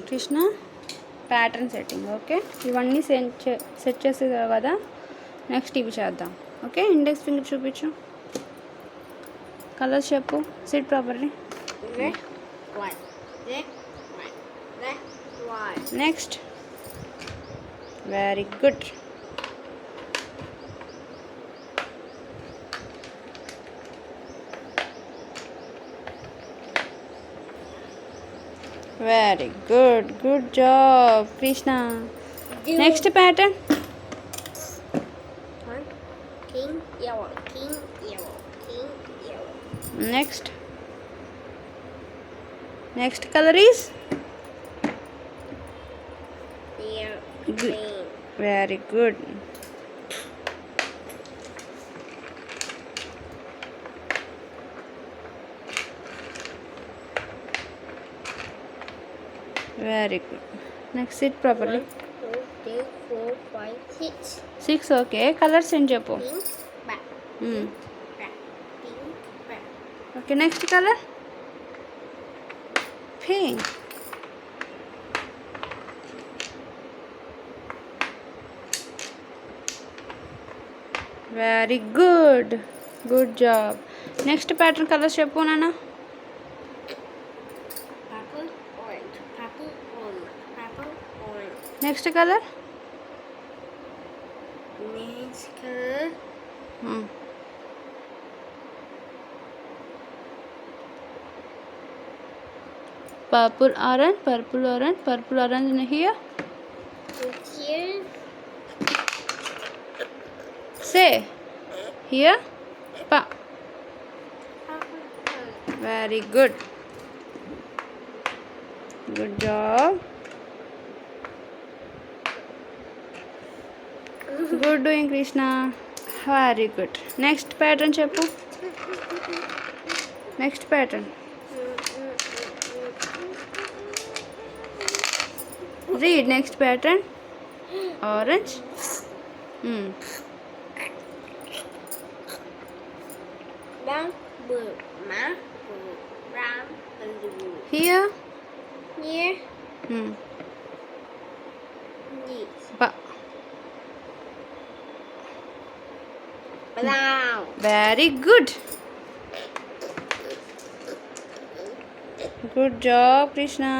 Krishna pattern setting. Okay, ఇవన్నీ set చేసే కదా నెక్స్ట్ ఇవి చేద్దాం. ఓకే, ఇండెక్స్ ఫింగర్ చూపించు, కలర్స్ చెప్పు, SIT properly. Next, very good. Very good. Good job, Krishna. Next pattern. King yellow, king yellow, king yellow. Next. Next color is Green. very good. Very good. Next, sit properly. 1, 2, 3, 4, 5, 6. 6. Okay, colors in చెప్పు. Pink, black, black, pink, black. Okay, next color. Pink. Very good. Good job. Next pattern colors చెప్పు నాన్న. Purple, orange, purple, orange, purple, orange. Next color. Next color. Purple, orange, purple, orange, purple, orange in here. Here. Say here. Pa. Purple. Very good. Good job. Good doing, Krishna. Very good. Next pattern చెప్పు. Next pattern. Read next pattern. Orange. Brown, blue, brown, blue. Here. Here. This. Pa. Brown. Very good. Good job, Krishna.